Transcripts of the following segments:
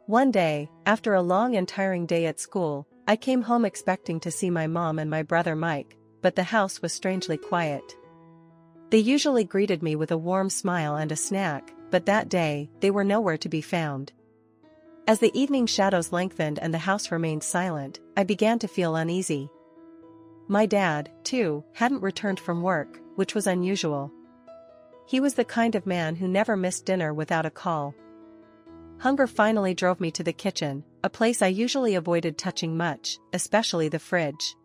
One day, after a long and tiring day at school, I came home expecting to see my mom and my brother Mike, but the house was strangely quiet. They usually greeted me with a warm smile and a snack, but that day, they were nowhere to be found. As the evening shadows lengthened and the house remained silent, I began to feel uneasy. My dad, too, hadn't returned from work, which was unusual. He was the kind of man who never missed dinner without a call. Hunger finally drove me to the kitchen, a place I usually avoided touching much, especially the fridge.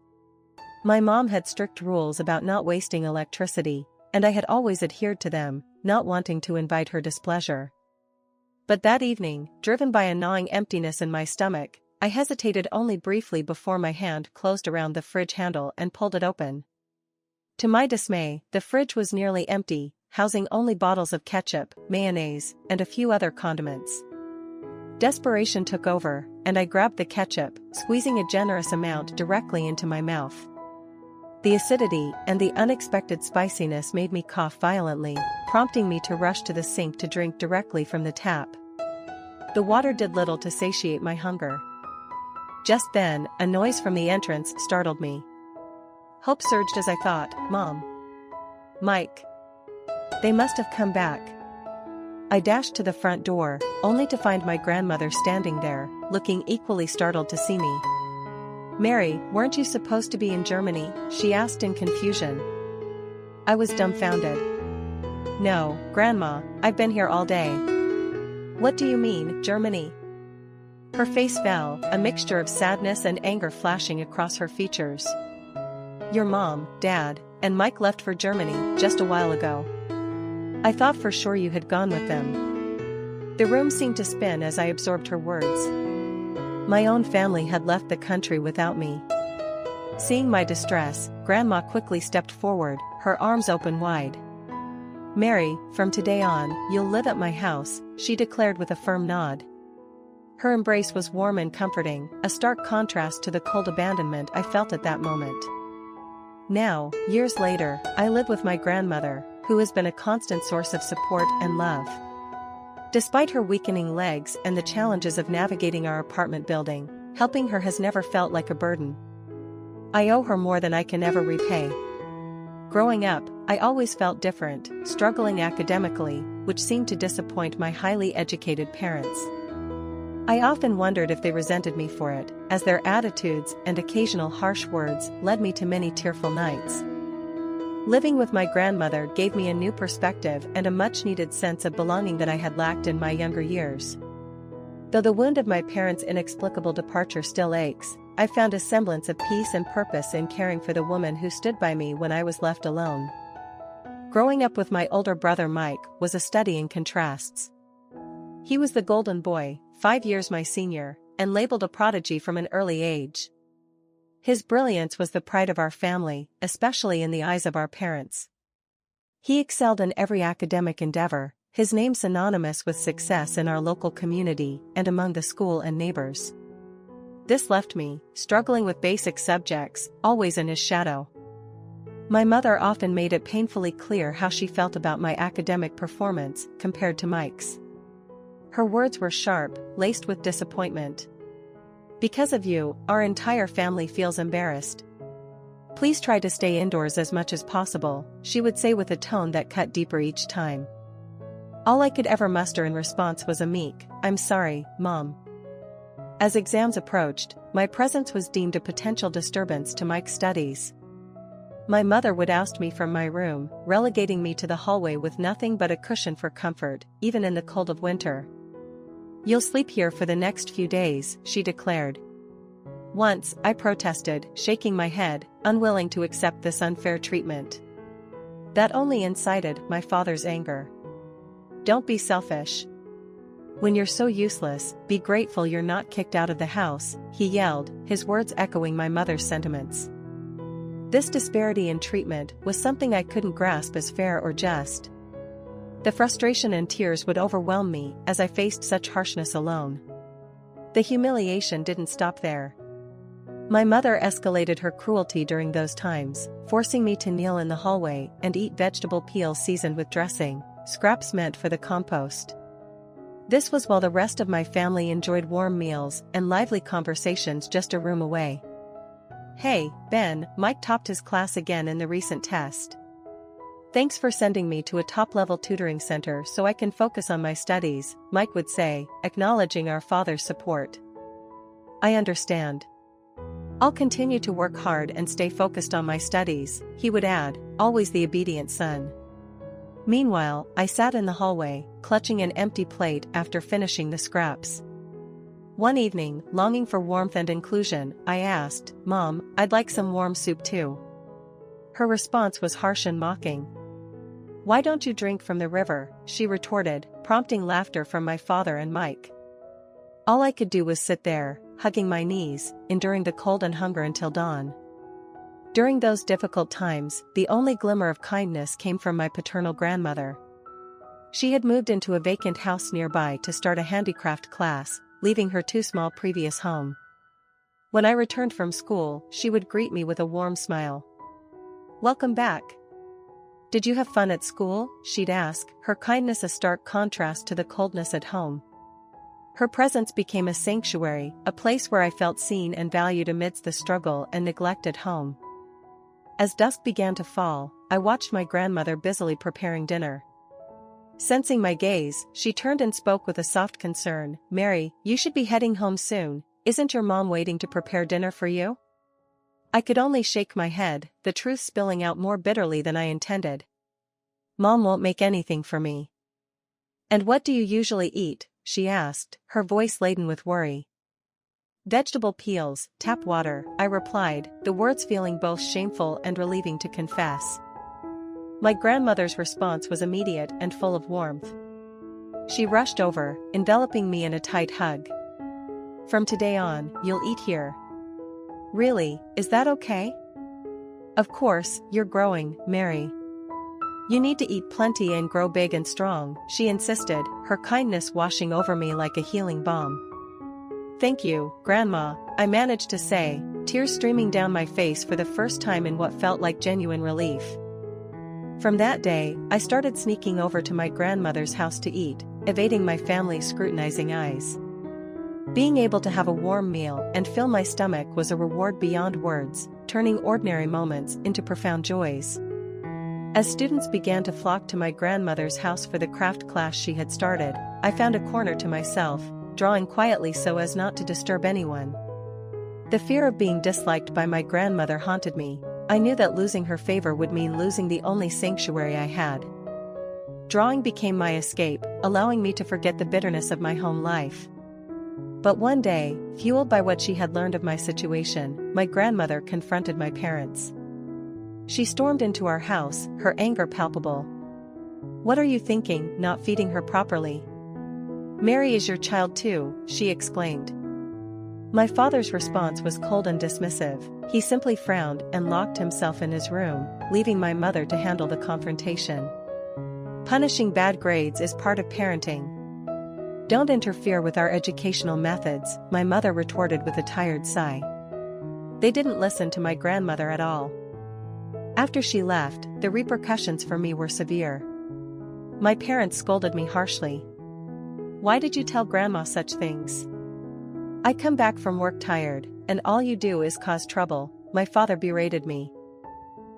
My mom had strict rules about not wasting electricity, and I had always adhered to them, not wanting to invite her displeasure. But that evening, driven by a gnawing emptiness in my stomach, I hesitated only briefly before my hand closed around the fridge handle and pulled it open. To my dismay, the fridge was nearly empty, housing only bottles of ketchup, mayonnaise, and a few other condiments. Desperation took over, and I grabbed the ketchup, squeezing a generous amount directly into my mouth. The acidity and the unexpected spiciness made me cough violently, prompting me to rush to the sink to drink directly from the tap. The water did little to satiate my hunger. Just then, a noise from the entrance startled me. Hope surged as I thought, Mom. Mike. They must have come back. I dashed to the front door, only to find my grandmother standing there, looking equally startled to see me. Mary, weren't you supposed to be in Germany? She asked in confusion. I was dumbfounded. No, Grandma, I've been here all day. What do you mean, Germany? Her face fell, a mixture of sadness and anger flashing across her features. Your mom, Dad, and Mike left for Germany just a while ago. I thought for sure you had gone with them. The room seemed to spin as I absorbed her words. My own family had left the country without me. Seeing my distress, Grandma quickly stepped forward, her arms open wide. Mary, from today on, you'll live at my house, she declared with a firm nod. Her embrace was warm and comforting, a stark contrast to the cold abandonment I felt at that moment. Now, years later, I live with my grandmother, who has been a constant source of support and love. Despite her weakening legs and the challenges of navigating our apartment building, helping her has never felt like a burden. I owe her more than I can ever repay. Growing up, I always felt different, struggling academically, which seemed to disappoint my highly educated parents. I often wondered if they resented me for it, as their attitudes and occasional harsh words led me to many tearful nights. Living with my grandmother gave me a new perspective and a much-needed sense of belonging that I had lacked in my younger years. Though the wound of my parents' inexplicable departure still aches, I found a semblance of peace and purpose in caring for the woman who stood by me when I was left alone. Growing up with my older brother Mike was a study in contrasts. He was the golden boy, 5 years my senior, and labeled a prodigy from an early age. His brilliance was the pride of our family, especially in the eyes of our parents. He excelled in every academic endeavor, his name synonymous with success in our local community and among the school and neighbors. This left me, struggling with basic subjects, always in his shadow. My mother often made it painfully clear how she felt about my academic performance compared to Mike's. Her words were sharp, laced with disappointment. Because of you, our entire family feels embarrassed. Please try to stay indoors as much as possible, she would say with a tone that cut deeper each time. All I could ever muster in response was a meek, I'm sorry, Mom. As exams approached, my presence was deemed a potential disturbance to Mike's studies. My mother would oust me from my room, relegating me to the hallway with nothing but a cushion for comfort, even in the cold of winter. You'll sleep here for the next few days, she declared. Once, I protested, shaking my head, unwilling to accept this unfair treatment. That only incited my father's anger. Don't be selfish. When you're so useless, be grateful you're not kicked out of the house, he yelled, his words echoing my mother's sentiments. This disparity in treatment was something I couldn't grasp as fair or just. The frustration and tears would overwhelm me as I faced such harshness alone. The humiliation didn't stop there. My mother escalated her cruelty during those times, forcing me to kneel in the hallway and eat vegetable peels seasoned with dressing, scraps meant for the compost. This was while the rest of my family enjoyed warm meals and lively conversations just a room away. "Hey, Ben," Mike topped his class again in the recent test. "Thanks for sending me to a top-level tutoring center so I can focus on my studies," Mike would say, acknowledging our father's support. "I understand. I'll continue to work hard and stay focused on my studies," he would add, always the obedient son. Meanwhile, I sat in the hallway, clutching an empty plate after finishing the scraps. One evening, longing for warmth and inclusion, I asked, "Mom, I'd like some warm soup too." Her response was harsh and mocking. "Why don't you drink from the river?" she retorted, prompting laughter from my father and Mike. All I could do was sit there, hugging my knees, enduring the cold and hunger until dawn. During those difficult times, the only glimmer of kindness came from my paternal grandmother. She had moved into a vacant house nearby to start a handicraft class, leaving her too small previous home. When I returned from school, she would greet me with a warm smile. "Welcome back. Did you have fun at school?" she'd ask, her kindness a stark contrast to the coldness at home. Her presence became a sanctuary, a place where I felt seen and valued amidst the struggle and neglect at home. As dusk began to fall, I watched my grandmother busily preparing dinner. Sensing my gaze, she turned and spoke with a soft concern, "Mary, you should be heading home soon. Isn't your mom waiting to prepare dinner for you?" I could only shake my head, the truth spilling out more bitterly than I intended. "Mom won't make anything for me." "And what do you usually eat?" she asked, her voice laden with worry. "Vegetable peels, tap water," I replied, the words feeling both shameful and relieving to confess. My grandmother's response was immediate and full of warmth. She rushed over, enveloping me in a tight hug. "From today on, you'll eat here." "Really, is that okay?" "Of course, you're growing, Mary. You need to eat plenty and grow big and strong," she insisted, her kindness washing over me like a healing balm. "Thank you, Grandma," I managed to say, tears streaming down my face for the first time in what felt like genuine relief. From that day, I started sneaking over to my grandmother's house to eat, evading my family's scrutinizing eyes. Being able to have a warm meal and fill my stomach was a reward beyond words, turning ordinary moments into profound joys. As students began to flock to my grandmother's house for the craft class she had started, I found a corner to myself, drawing quietly so as not to disturb anyone. The fear of being disliked by my grandmother haunted me. I knew that losing her favor would mean losing the only sanctuary I had. Drawing became my escape, allowing me to forget the bitterness of my home life. But one day, fueled by what she had learned of my situation, my grandmother confronted my parents. She stormed into our house, her anger palpable. "What are you thinking, not feeding her properly? Mary is your child too," she exclaimed. My father's response was cold and dismissive. He simply frowned and locked himself in his room, leaving my mother to handle the confrontation. "Punishing bad grades is part of parenting. Don't interfere with our educational methods," my mother retorted with a tired sigh. They didn't listen to my grandmother at all. After she left, the repercussions for me were severe. My parents scolded me harshly. "Why did you tell Grandma such things? I come back from work tired, and all you do is cause trouble," my father berated me.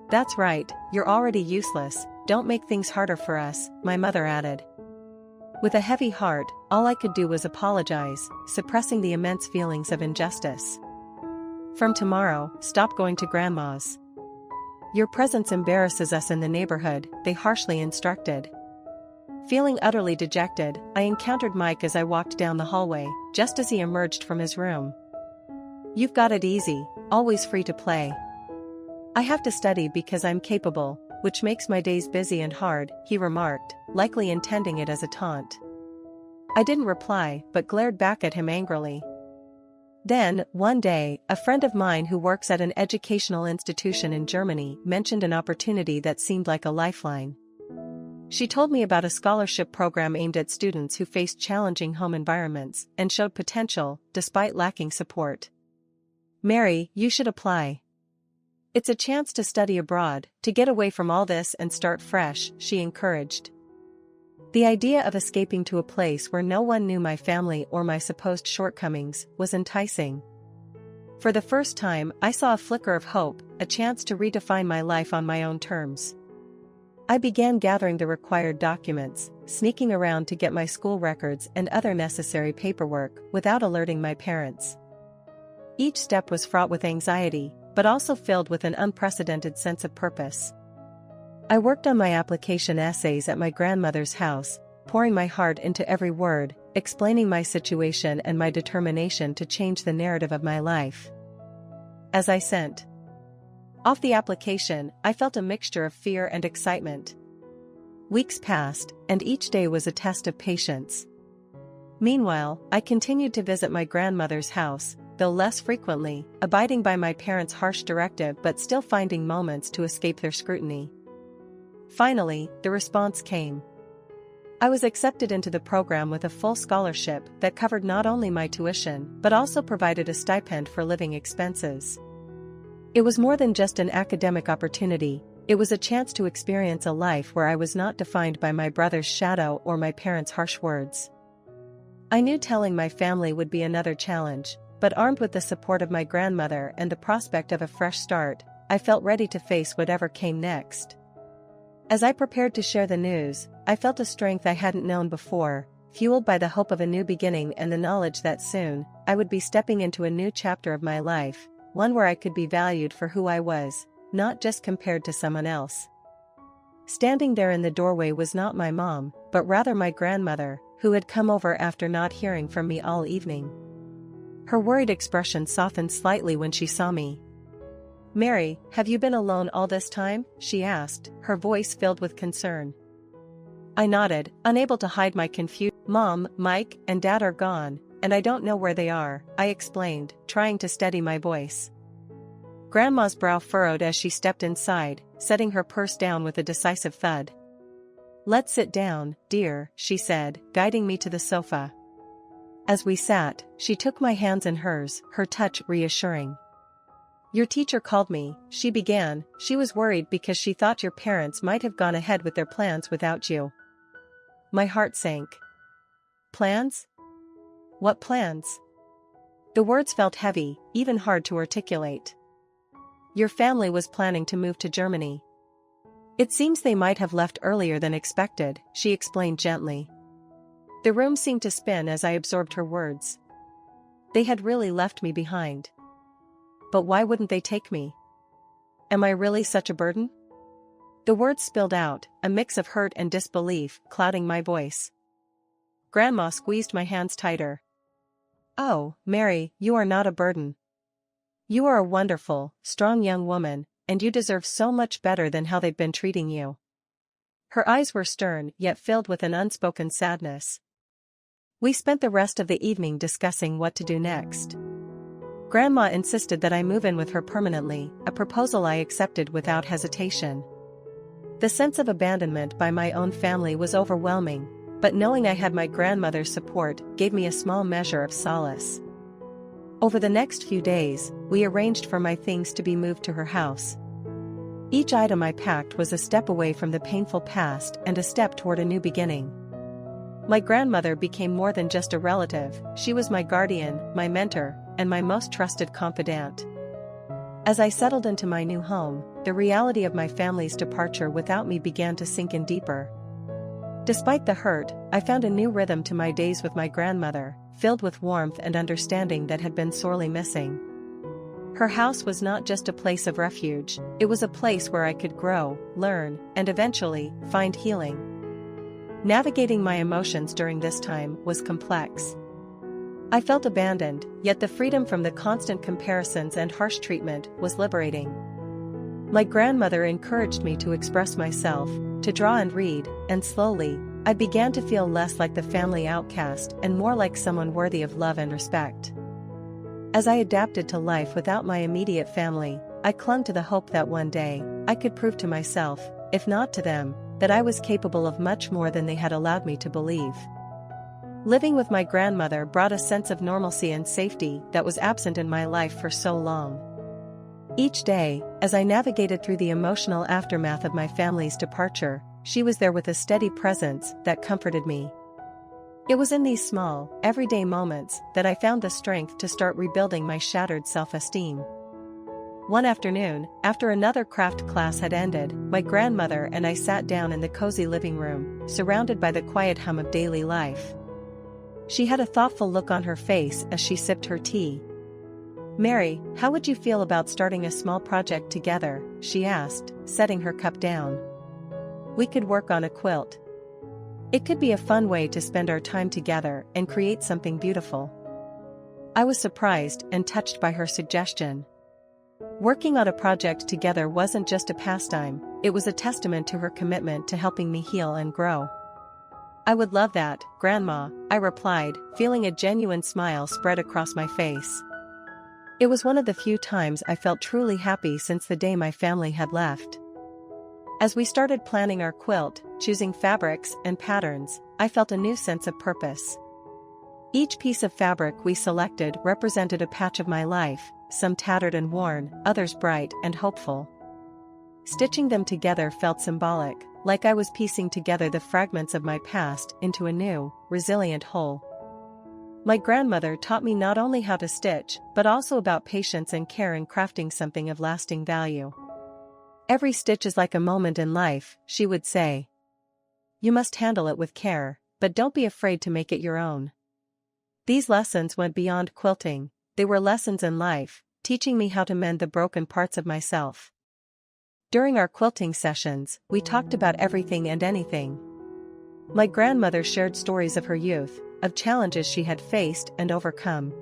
"That's right, you're already useless, don't make things harder for us," my mother added. With a heavy heart, all I could do was apologize, suppressing the immense feelings of injustice. "From tomorrow, stop going to Grandma's. Your presence embarrasses us in the neighborhood," they harshly instructed. Feeling utterly dejected, I encountered Mike as I walked down the hallway, just as he emerged from his room. "You've got it easy, always free to play." "I have to study because I'm capable, which makes my days busy and hard," he remarked, likely intending it as a taunt. I didn't reply, but glared back at him angrily. Then, one day, a friend of mine who works at an educational institution in Germany mentioned an opportunity that seemed like a lifeline. She told me about a scholarship program aimed at students who faced challenging home environments and showed potential, despite lacking support. "Mary, you should apply. It's a chance to study abroad, to get away from all this and start fresh," she encouraged. The idea of escaping to a place where no one knew my family or my supposed shortcomings was enticing. For the first time, I saw a flicker of hope, a chance to redefine my life on my own terms. I began gathering the required documents, sneaking around to get my school records and other necessary paperwork without alerting my parents. Each step was fraught with anxiety, but also filled with an unprecedented sense of purpose. I worked on my application essays at my grandmother's house, pouring my heart into every word, explaining my situation and my determination to change the narrative of my life. As I sent off the application, I felt a mixture of fear and excitement. Weeks passed, and each day was a test of patience. Meanwhile, I continued to visit my grandmother's house, though less frequently, abiding by my parents' harsh directive but still finding moments to escape their scrutiny. Finally, the response came. I was accepted into the program with a full scholarship that covered not only my tuition but also provided a stipend for living expenses. It was more than just an academic opportunity, it was a chance to experience a life where I was not defined by my brother's shadow or my parents' harsh words. I knew telling my family would be another challenge, but armed with the support of my grandmother and the prospect of a fresh start, I felt ready to face whatever came next. As I prepared to share the news, I felt a strength I hadn't known before, fueled by the hope of a new beginning and the knowledge that soon, I would be stepping into a new chapter of my life, one where I could be valued for who I was, not just compared to someone else. Standing there in the doorway was not my mom, but rather my grandmother, who had come over after not hearing from me all evening. Her worried expression softened slightly when she saw me. "Mary, have you been alone all this time?" she asked, her voice filled with concern. I nodded, unable to hide my confusion. "Mom, Mike, and Dad are gone, and I don't know where they are," I explained, trying to steady my voice. Grandma's brow furrowed as she stepped inside, setting her purse down with a decisive thud. "Let's sit down, dear," she said, guiding me to the sofa. As we sat, she took my hands in hers, her touch reassuring. "Your teacher called me," she began. "She was worried because she thought your parents might have gone ahead with their plans without you." My heart sank. "Plans? What plans?" The words felt heavy, even hard to articulate. "Your family was planning to move to Germany. It seems they might have left earlier than expected," she explained gently. The room seemed to spin as I absorbed her words. They had really left me behind. But why wouldn't they take me? Am I really such a burden? The words spilled out, a mix of hurt and disbelief, clouding my voice. Grandma squeezed my hands tighter. "Oh, Mary, you are not a burden. You are a wonderful, strong young woman, and you deserve so much better than how they've been treating you." Her eyes were stern, yet filled with an unspoken sadness. We spent the rest of the evening discussing what to do next. Grandma insisted that I move in with her permanently, a proposal I accepted without hesitation. The sense of abandonment by my own family was overwhelming, but knowing I had my grandmother's support gave me a small measure of solace. Over the next few days, we arranged for my things to be moved to her house. Each item I packed was a step away from the painful past and a step toward a new beginning. My grandmother became more than just a relative, she was my guardian, my mentor, and my most trusted confidant. As I settled into my new home, the reality of my family's departure without me began to sink in deeper. Despite the hurt, I found a new rhythm to my days with my grandmother, filled with warmth and understanding that had been sorely missing. Her house was not just a place of refuge, it was a place where I could grow, learn, and eventually, find healing. Navigating my emotions during this time was complex. I felt abandoned, yet the freedom from the constant comparisons and harsh treatment was liberating. My grandmother encouraged me to express myself, to draw and read, and slowly, I began to feel less like the family outcast and more like someone worthy of love and respect. As I adapted to life without my immediate family, I clung to the hope that one day, I could prove to myself, if not to them, that I was capable of much more than they had allowed me to believe. Living with my grandmother brought a sense of normalcy and safety that was absent in my life for so long. Each day, as I navigated through the emotional aftermath of my family's departure, she was there with a steady presence that comforted me. It was in these small, everyday moments that I found the strength to start rebuilding my shattered self-esteem. One afternoon, after another craft class had ended, my grandmother and I sat down in the cozy living room, surrounded by the quiet hum of daily life. She had a thoughtful look on her face as she sipped her tea. "Mary, how would you feel about starting a small project together?" she asked, setting her cup down. "We could work on a quilt. It could be a fun way to spend our time together and create something beautiful." I was surprised and touched by her suggestion. Working on a project together wasn't just a pastime, it was a testament to her commitment to helping me heal and grow. "I would love that, Grandma," I replied, feeling a genuine smile spread across my face. It was one of the few times I felt truly happy since the day my family had left. As we started planning our quilt, choosing fabrics and patterns, I felt a new sense of purpose. Each piece of fabric we selected represented a patch of my life, some tattered and worn, others bright and hopeful. Stitching them together felt symbolic, like I was piecing together the fragments of my past into a new, resilient whole. My grandmother taught me not only how to stitch, but also about patience and care in crafting something of lasting value. "Every stitch is like a moment in life," she would say. "You must handle it with care, but don't be afraid to make it your own." These lessons went beyond quilting, they were lessons in life, teaching me how to mend the broken parts of myself. During our quilting sessions, we talked about everything and anything. My grandmother shared stories of her youth, of challenges she had faced and overcome.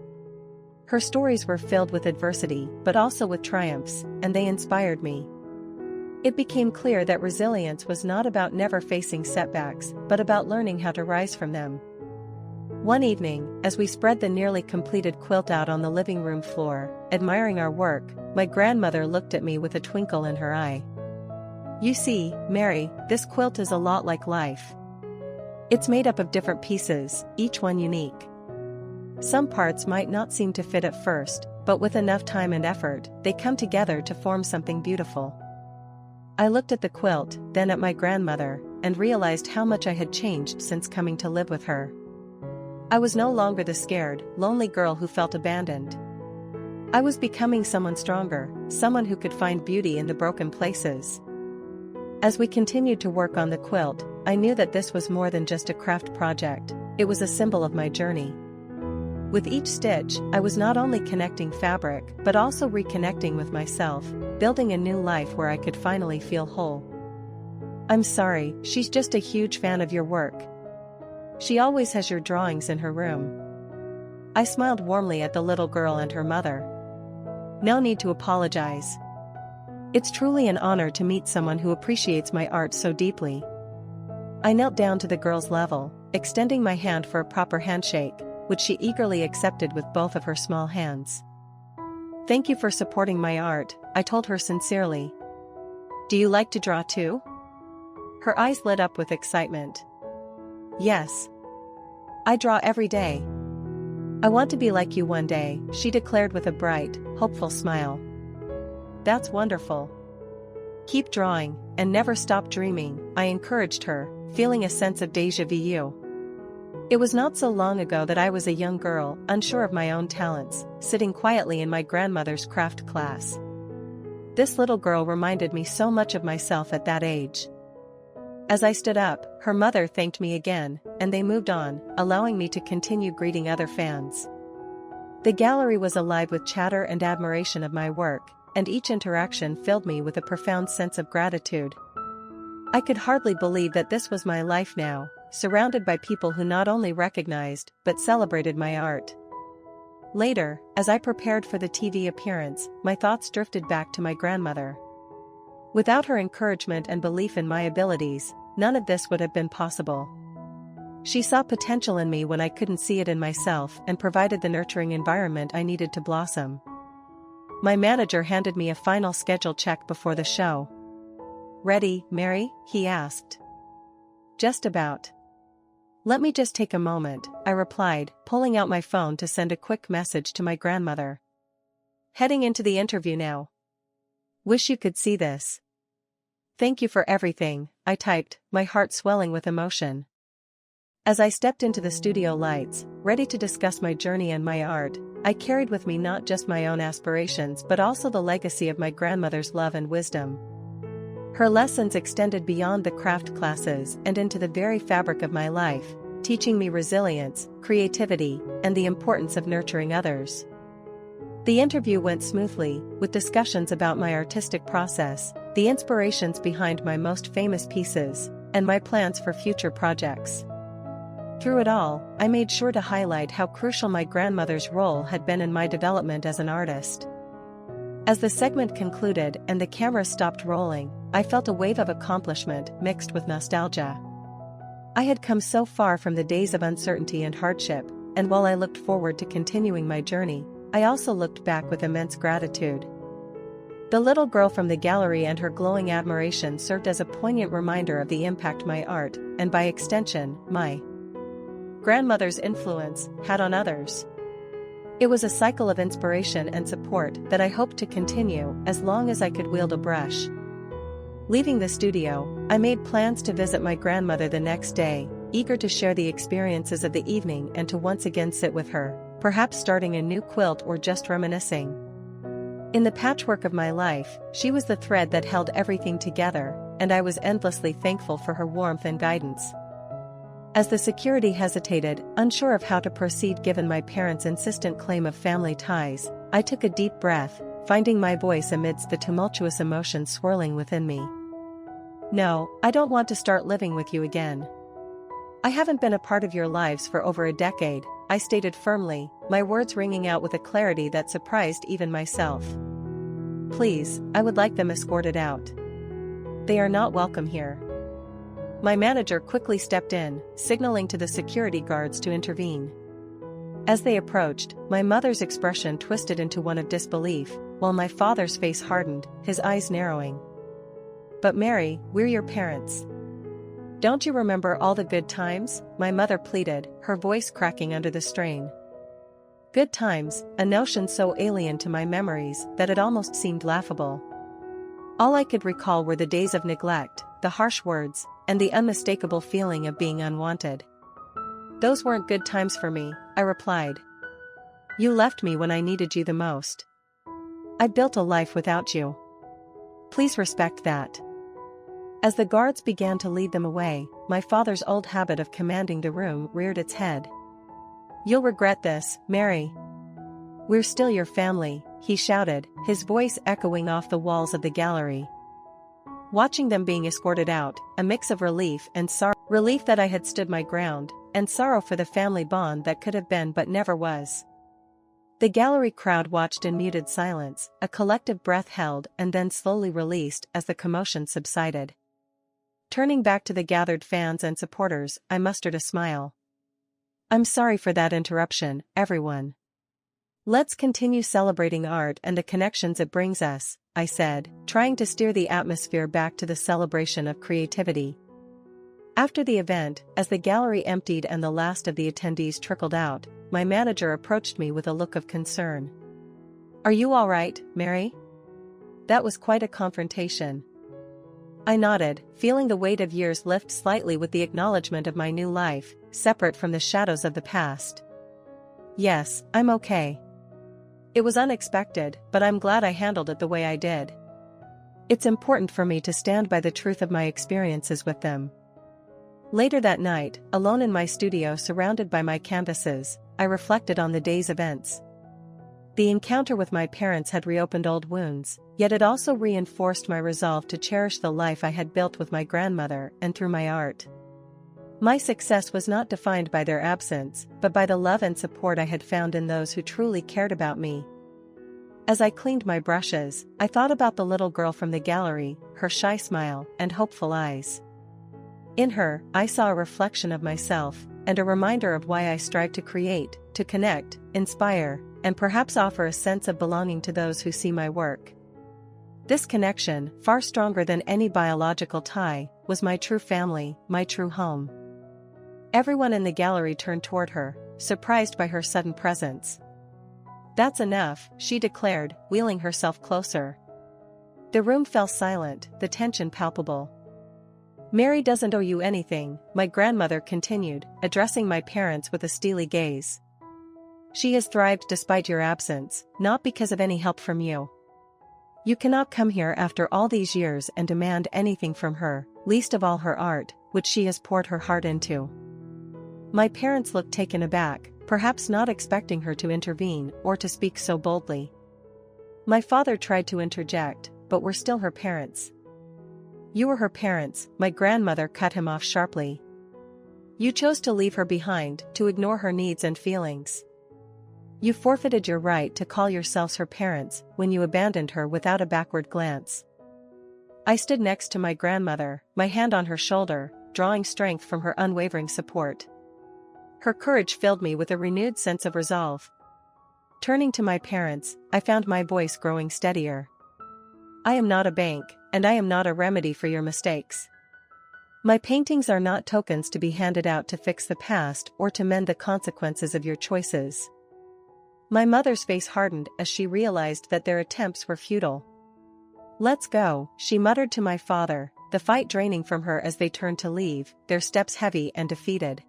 Her stories were filled with adversity, but also with triumphs, and they inspired me. It became clear that resilience was not about never facing setbacks, but about learning how to rise from them. One evening, as we spread the nearly completed quilt out on the living room floor, admiring our work, my grandmother looked at me with a twinkle in her eye. "You see, Mary, this quilt is a lot like life. It's made up of different pieces, each one unique. Some parts might not seem to fit at first, but with enough time and effort, they come together to form something beautiful." I looked at the quilt, then at my grandmother, and realized how much I had changed since coming to live with her. I was no longer the scared, lonely girl who felt abandoned. I was becoming someone stronger, someone who could find beauty in the broken places. As we continued to work on the quilt, I knew that this was more than just a craft project, it was a symbol of my journey. With each stitch, I was not only connecting fabric, but also reconnecting with myself, building a new life where I could finally feel whole. "I'm sorry, she's just a huge fan of your work. She always has your drawings in her room." I smiled warmly at the little girl and her mother. "No need to apologize. It's truly an honor to meet someone who appreciates my art so deeply." I knelt down to the girl's level, extending my hand for a proper handshake, which she eagerly accepted with both of her small hands. "Thank you for supporting my art," I told her sincerely. "Do you like to draw too?" Her eyes lit up with excitement. "Yes. I draw every day. I want to be like you one day," she declared with a bright, hopeful smile. "That's wonderful. Keep drawing, and never stop dreaming," I encouraged her, feeling a sense of déjà vu. It was not so long ago that I was a young girl, unsure of my own talents, sitting quietly in my grandmother's craft class. This little girl reminded me so much of myself at that age. As I stood up, her mother thanked me again, and they moved on, allowing me to continue greeting other fans. The gallery was alive with chatter and admiration of my work, and each interaction filled me with a profound sense of gratitude. I could hardly believe that this was my life now, surrounded by people who not only recognized, but celebrated my art. Later, as I prepared for the TV appearance, my thoughts drifted back to my grandmother. Without her encouragement and belief in my abilities, none of this would have been possible. She saw potential in me when I couldn't see it in myself and provided the nurturing environment I needed to blossom. My manager handed me a final schedule check before the show. "Ready, Mary?" he asked. "Just about." "Let me just take a moment," I replied, pulling out my phone to send a quick message to my grandmother. "Heading into the interview now. Wish you could see this. Thank you for everything, I typed, my heart swelling with emotion. As I stepped into the studio lights, ready to discuss my journey and my art, I carried with me not just my own aspirations but also the legacy of my grandmother's love and wisdom. Her lessons extended beyond the craft classes and into the very fabric of my life, teaching me resilience, creativity, and the importance of nurturing others. The interview went smoothly, with discussions about my artistic process, the inspirations behind my most famous pieces, and my plans for future projects. Through it all, I made sure to highlight how crucial my grandmother's role had been in my development as an artist. As the segment concluded and the camera stopped rolling, I felt a wave of accomplishment mixed with nostalgia. I had come so far from the days of uncertainty and hardship, and while I looked forward to continuing my journey, I also looked back with immense gratitude. The little girl from the gallery and her glowing admiration served as a poignant reminder of the impact my art, and by extension, my grandmother's influence, had on others. It was a cycle of inspiration and support that I hoped to continue as long as I could wield a brush. Leaving the studio, I made plans to visit my grandmother the next day, eager to share the experiences of the evening and to once again sit with her, perhaps starting a new quilt or just reminiscing. In the patchwork of my life, she was the thread that held everything together, and I was endlessly thankful for her warmth and guidance. As the security hesitated, unsure of how to proceed given my parents' insistent claim of family ties, I took a deep breath, finding my voice amidst the tumultuous emotions swirling within me. No, I don't want to start living with you again. I haven't been a part of your lives for over a decade, I stated firmly, my words ringing out with a clarity that surprised even myself. Please, I would like them escorted out. They are not welcome here. My manager quickly stepped in, signaling to the security guards to intervene. As they approached, my mother's expression twisted into one of disbelief, while my father's face hardened, his eyes narrowing. But Mary, we're your parents. Don't you remember all the good times? My mother pleaded, her voice cracking under the strain. Good times, a notion so alien to my memories that it almost seemed laughable. All I could recall were the days of neglect, the harsh words, and the unmistakable feeling of being unwanted. Those weren't good times for me, I replied. You left me when I needed you the most. I built a life without you. Please respect that. As the guards began to lead them away, my father's old habit of commanding the room reared its head. You'll regret this, Mary. We're still your family, he shouted, his voice echoing off the walls of the gallery. Watching them being escorted out, a mix of relief and sorrow. Relief that I had stood my ground, and sorrow for the family bond that could have been but never was. The gallery crowd watched in muted silence, a collective breath held and then slowly released as the commotion subsided. Turning back to the gathered fans and supporters, I mustered a smile. I'm sorry for that interruption, everyone. Let's continue celebrating art and the connections it brings us, I said, trying to steer the atmosphere back to the celebration of creativity. After the event, as the gallery emptied and the last of the attendees trickled out, my manager approached me with a look of concern. Are you all right, Mary? That was quite a confrontation. I nodded, feeling the weight of years lift slightly with the acknowledgement of my new life, separate from the shadows of the past. Yes, I'm okay. It was unexpected, but I'm glad I handled it the way I did. It's important for me to stand by the truth of my experiences with them. Later that night, alone in my studio surrounded by my canvases, I reflected on the day's events. The encounter with my parents had reopened old wounds, yet it also reinforced my resolve to cherish the life I had built with my grandmother and through my art. My success was not defined by their absence, but by the love and support I had found in those who truly cared about me. As I cleaned my brushes, I thought about the little girl from the gallery, her shy smile and hopeful eyes. In her, I saw a reflection of myself, and a reminder of why I strive to create, to connect, inspire, and perhaps offer a sense of belonging to those who see my work. This connection, far stronger than any biological tie, was my true family, my true home. Everyone in the gallery turned toward her, surprised by her sudden presence. That's enough, she declared, wheeling herself closer. The room fell silent, the tension palpable. Mary doesn't owe you anything, my grandmother continued, addressing my parents with a steely gaze. She has thrived despite your absence, not because of any help from you. You cannot come here after all these years and demand anything from her, least of all her art, which she has poured her heart into. My parents looked taken aback, perhaps not expecting her to intervene or to speak so boldly. My father tried to interject, but we're still her parents. You were her parents, my grandmother cut him off sharply. You chose to leave her behind, to ignore her needs and feelings. You forfeited your right to call yourselves her parents when you abandoned her without a backward glance. I stood next to my grandmother, my hand on her shoulder, drawing strength from her unwavering support. Her courage filled me with a renewed sense of resolve. Turning to my parents, I found my voice growing steadier. I am not a bank, and I am not a remedy for your mistakes. My paintings are not tokens to be handed out to fix the past or to mend the consequences of your choices. My mother's face hardened as she realized that their attempts were futile. Let's go, she muttered to my father, the fight draining from her as they turned to leave, their steps heavy and defeated.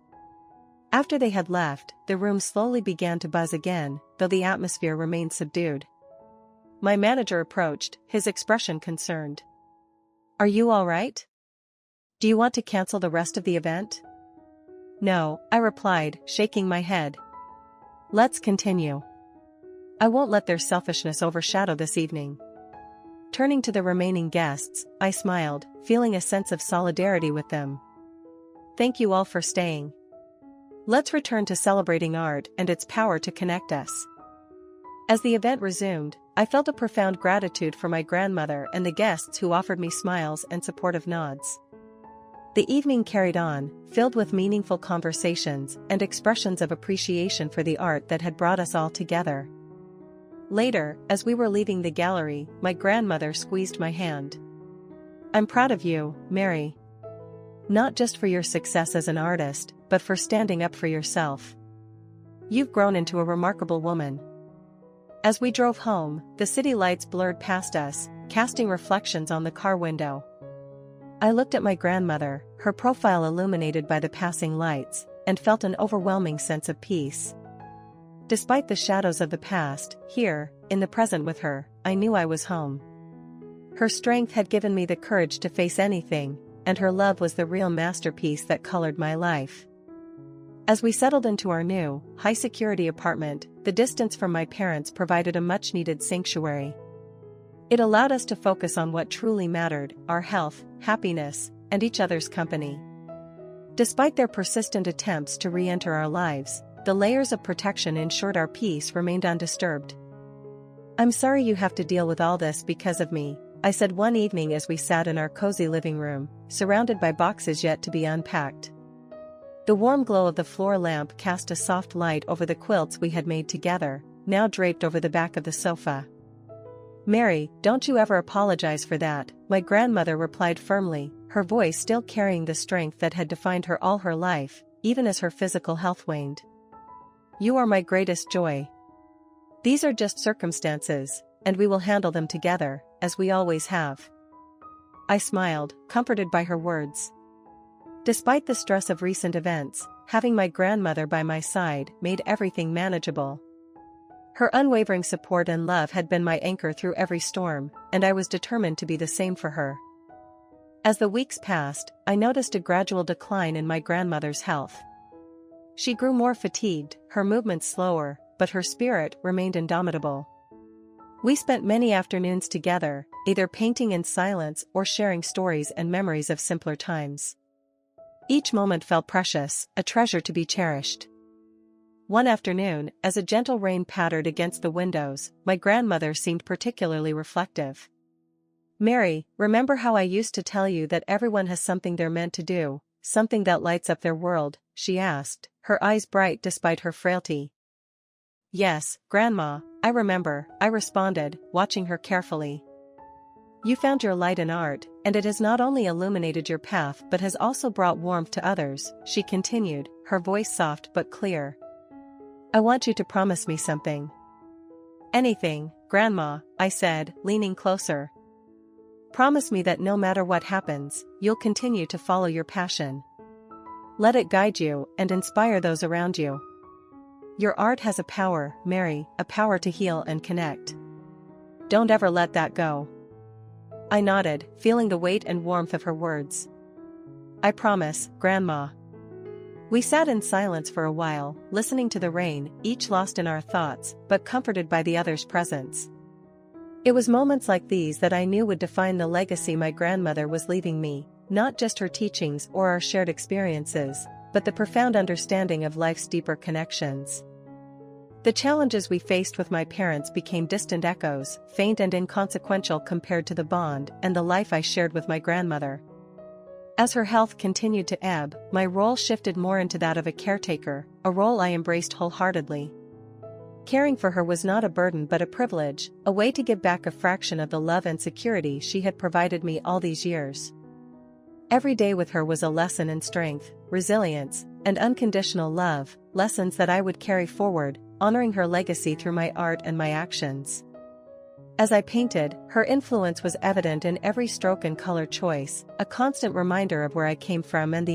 After they had left, the room slowly began to buzz again, though the atmosphere remained subdued. My manager approached, his expression concerned. Are you all right? Do you want to cancel the rest of the event? No, I replied, shaking my head. Let's continue. I won't let their selfishness overshadow this evening. Turning to the remaining guests, I smiled, feeling a sense of solidarity with them. Thank you all for staying. Let's return to celebrating art and its power to connect us. As the event resumed, I felt a profound gratitude for my grandmother and the guests who offered me smiles and supportive nods. The evening carried on, filled with meaningful conversations and expressions of appreciation for the art that had brought us all together. Later, as we were leaving the gallery, my grandmother squeezed my hand. I'm proud of you, Mary. Not just for your success as an artist, but for standing up for yourself. You've grown into a remarkable woman. As we drove home, the city lights blurred past us, casting reflections on the car window. I looked at my grandmother, her profile illuminated by the passing lights, and felt an overwhelming sense of peace. Despite the shadows of the past, here, in the present with her, I knew I was home. Her strength had given me the courage to face anything, and her love was the real masterpiece that colored my life. As we settled into our new, high-security apartment, the distance from my parents provided a much-needed sanctuary. It allowed us to focus on what truly mattered, our health, happiness, and each other's company. Despite their persistent attempts to re-enter our lives, the layers of protection ensured our peace remained undisturbed. I'm sorry you have to deal with all this because of me, I said one evening as we sat in our cozy living room, surrounded by boxes yet to be unpacked. The warm glow of the floor lamp cast a soft light over the quilts we had made together, now draped over the back of the sofa. Mary, don't you ever apologize for that, my grandmother replied firmly, her voice still carrying the strength that had defined her all her life, even as her physical health waned. You are my greatest joy. These are just circumstances, and we will handle them together, as we always have. I smiled, comforted by her words. Despite the stress of recent events, having my grandmother by my side made everything manageable. Her unwavering support and love had been my anchor through every storm, and I was determined to be the same for her. As the weeks passed, I noticed a gradual decline in my grandmother's health. She grew more fatigued, her movements slower, but her spirit remained indomitable. We spent many afternoons together, either painting in silence or sharing stories and memories of simpler times. Each moment felt precious, a treasure to be cherished. One afternoon, as a gentle rain pattered against the windows, my grandmother seemed particularly reflective. Mary, remember how I used to tell you that everyone has something they're meant to do, something that lights up their world, she asked, her eyes bright despite her frailty. Yes, Grandma, I remember, I responded, watching her carefully. You found your light in art, and it has not only illuminated your path but has also brought warmth to others, she continued, her voice soft but clear. I want you to promise me something. Anything, Grandma, I said, leaning closer. Promise me that no matter what happens, you'll continue to follow your passion. Let it guide you and inspire those around you. Your art has a power, Mary, a power to heal and connect. Don't ever let that go." I nodded, feeling the weight and warmth of her words. "I promise, Grandma." We sat in silence for a while, listening to the rain, each lost in our thoughts, but comforted by the other's presence. It was moments like these that I knew would define the legacy my grandmother was leaving me, not just her teachings or our shared experiences, but the profound understanding of life's deeper connections. The challenges we faced with my parents became distant echoes, faint and inconsequential compared to the bond and the life I shared with my grandmother. As her health continued to ebb, my role shifted more into that of a caretaker, a role I embraced wholeheartedly. Caring for her was not a burden but a privilege, a way to give back a fraction of the love and security she had provided me all these years. Every day with her was a lesson in strength, resilience, and unconditional love, lessons that I would carry forward, honoring her legacy through my art and my actions. As I painted, her influence was evident in every stroke and color choice, a constant reminder of where I came from and the